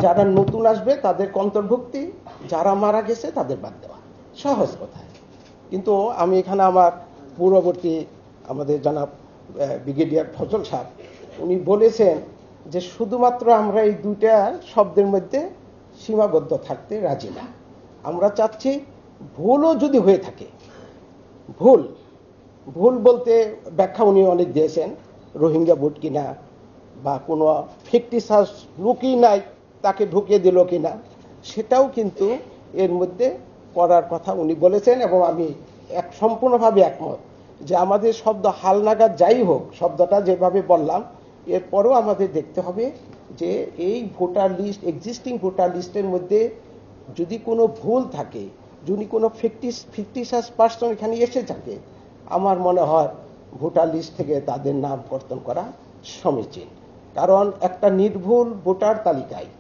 যারা নতুন আসবে তাদের অন্তর্ভুক্তি, যারা মারা গেছে তাদের বাদ দেওয়া, সহজ কথা। কিন্তু আমি এখানে আমার পূর্ববর্তী আমাদের জনাব ব্রিগেডিয়ার ফজল সাহেব উনি বলেছেন যে শুধুমাত্র আমরা এই দুইটা শব্দের মধ্যে সীমাবদ্ধ থাকতে রাজি না। আমরা চাচ্ছি ভুলও যদি হয়ে থাকে, ভুল বলতে ব্যাখ্যা উনি অনেক দিয়েছেন, রোহিঙ্গা ভোট কিনা বা কোনো ফিকটিসাস লুকিয়ে নাই তাকে ঢুকিয়ে দিল কিনা, সেটাও কিন্তু এর মধ্যে করার কথা উনি বলেছেন। এবং আমি সম্পূর্ণভাবে একমত যে আমাদের শব্দ হালনাগাদ যাই হোক, শব্দটা যেভাবে বললাম, এরপরও আমাদের দেখতে হবে যে এই ভোটার লিস্ট, এক্সিস্টিং ভোটার লিস্টের মধ্যে যদি কোনো ভুল থাকে, যদি কোনো ফিকটিসাস পার্সন এখানে এসে থাকে, আমার মনে হয় ভোটার লিস্ট থেকে তাদের নাম কর্তন করা সমীচীন। কারণ একটা নির্ভুল ভোটার তালিকায়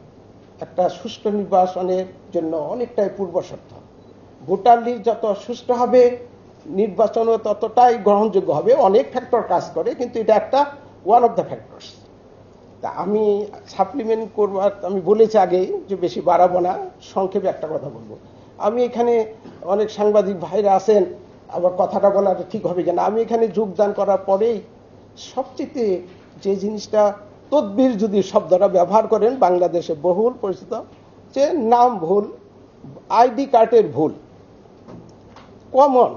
একটা সুষ্ঠু নির্বাচনের জন্য অনেকটাই পূর্বশর্ত। ভোটার লিস্ট যত সুষ্ঠু হবে, নির্বাচনও ততটাই গ্রহণযোগ্য হবে। অনেক ফ্যাক্টর কাজ করে, কিন্তু এটা একটা ওয়ান অফ দ্য ফ্যাক্টরস। তা আমি সাপ্লিমেন্ট করবার, আমি বলেছি আগেই যে বেশি বাড়াবো না, সংক্ষেপে একটা কথা বলবো। আমি এখানে অনেক সাংবাদিক ভাইরা আছেন, আবার কথাটা বলাটা ঠিক হবে কিনা, আমি এখানে যোগদান করার পরেই সবচেয়ে যে জিনিসটা, তদবির যদি শব্দটা ব্যবহার করেন, বাংলাদেশে বহুল পরিচিত, যে নাম ভুল, আইডি কার্ডের ভুল কমন।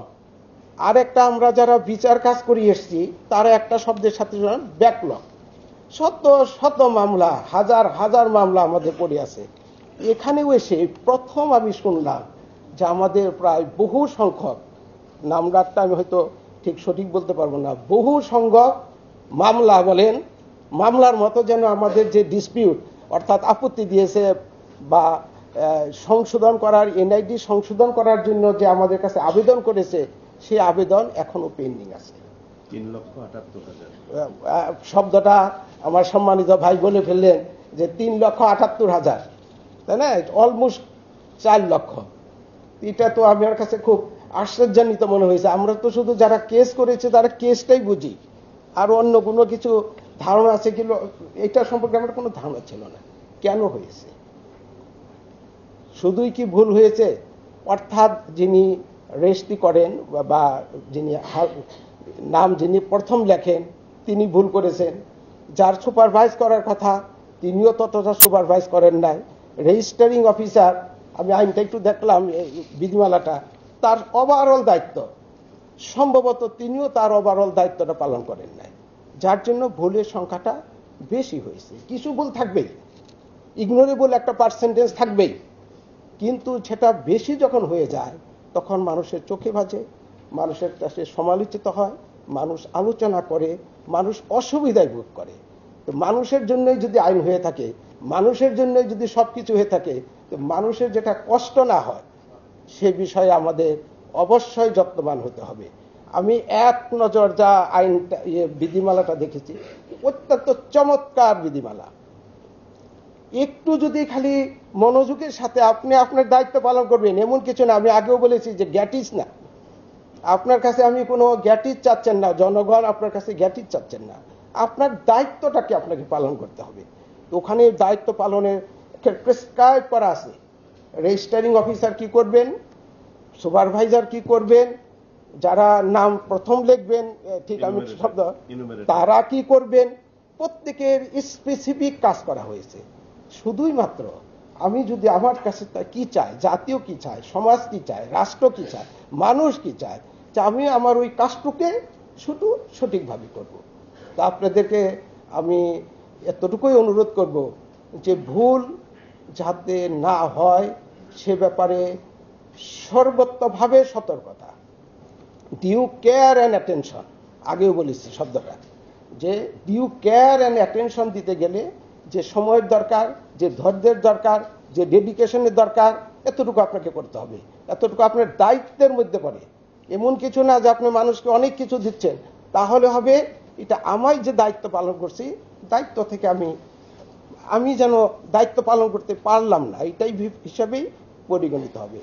আর একটা আমরা যারা বিচার কাজ করে এসছি তারা একটা শব্দের সাথে ব্যাকলগ, শত শত মামলা, হাজার হাজার মামলা আমাদের পড়ে আছে। এখানেও এসে প্রথম আমি শুনলাম যে আমাদের প্রায় বহু সংখ্যক, নামটা আমি হয়তো ঠিক সঠিক বলতে পারবো না, বহু সংখ্যক মামলা বলেন, মামলার মতো যেন আমাদের যে ডিসপিউট, অর্থাৎ আপত্তি দিয়েছে বা সংশোধন করার, এনআইডি সংশোধন করার জন্য যে আমাদের কাছে আবেদন করেছে, সেই আবেদন এখনো পেন্ডিং আছে। 3,78,000 শব্দটা আমার সম্মানিত ভাই বলে ফেললেন যে 3,78,000, তাই না, অলমোস্ট 4 লক্ষ। এটা তো আমার কাছে খুব আশ্চর্যান্বিত মনে হয়েছে। আমরা তো শুধু যারা কেস করেছে তারা কেসটাই বুঝি, আর অন্য কোনো কিছু ধারণা আছে কি এটা সম্পর্কে আমার কোনো ধারণা ছিল না। কেন হয়েছে? শুধুই কি ভুল হয়েছে? অর্থাৎ যিনি রেজিস্ট্রি করেন বা যিনি নাম যিনি প্রথম লেখেন তিনি ভুল করেছেন, যার সুপারভাইজ করার কথা তিনিও ততটা সুপারভাইজ করেন নাই, রেজিস্টারিং অফিসার, আমি আইনটা একটু দেখলাম বিধিমালাটা, তার ওভারঅল দায়িত্ব সম্ভবত তিনিও তার ওভারঅল দায়িত্বটা পালন করেন নাই, যার জন্য ভুলের সংখ্যাটা বেশি হয়েছে। কিছু ভুল থাকবেই, ইগনোরেবল একটা পার্সেন্টেজ থাকবেই, কিন্তু সেটা বেশি যখন হয়ে যায় তখন মানুষের চোখে বাজে, মানুষের কাছে সমালোচিত হয়, মানুষ আলোচনা করে, মানুষ অসুবিধায় ভোগ করে। তো মানুষের জন্যই যদি আইন হয়ে থাকে, মানুষের জন্যই যদি সবকিছু হয়ে থাকে, তো মানুষের যেটা কষ্ট না হয় সে বিষয়ে আমাদের অবশ্যই যত্নবান হতে হবে। আমি এক নজর যা আইনটা বিধিমালাটা দেখেছি, অত্যন্ত চমৎকার বিধিমালা। একটু যদি খালি মনোযোগের সাথে আপনি আপনার দায়িত্ব পালন করবেন, এমন কিছু না, আমি আগেও বলেছি যে গ্যাটিস না, আপনার কাছে আমি কোনো গ্যাটিস চাচ্ছেন না, জনগণ আপনার কাছে গ্যাটিস চাচ্ছেন না, আপনার দায়িত্বটাকে আপনাকে পালন করতে হবে। তো ওখানে দায়িত্ব পালনের প্রেসক্রাইব করা আছে, রেজিস্টারিং অফিসার কি করবেন, সুপারভাইজার কি করবেন, যারা নাম প্রথম লিখবেন, ঠিক আমি শব্দ, তারা কি করবেন, প্রত্যেকের স্পেসিফিক কাজ করা হয়েছে। শুধুই মাত্র আমি যদি আমার কাছে কি চাই, জাতীয় কি চায়, সমাজ কি চায়, রাষ্ট্র কি চায়, মানুষ কি চায়, যে আমি আমার ওই কাজটুকে শুধু সঠিকভাবে করব। তা আপনাদেরকে আমি এতটুকুই অনুরোধ করব যে ভুল যাতে না হয় সে ব্যাপারে সর্বত্রভাবে সতর্কতা, ডিউ কেয়ার অ্যান্ড অ্যাটেনশন, আগেও বলেছি শব্দটা, যে ডিউ কেয়ার অ্যান্ড অ্যাটেনশন দিতে গেলে যে সময়ের দরকার, যে ধৈর্যের দরকার, যে ডেডিকেশনের দরকার, এতটুকু আপনাকে করতে হবে। এতটুকু আপনার দায়িত্বের মধ্যে পড়ে। এমন কিছু না যে আপনি মানুষকে অনেক কিছু দিচ্ছেন, তাহলে হবে এটা আমি যে দায়িত্ব পালন করছি, দায়িত্ব থেকে আমি যেন দায়িত্ব পালন করতে পারলাম না, এটাই হিসাবেই পরিগণিত হবে।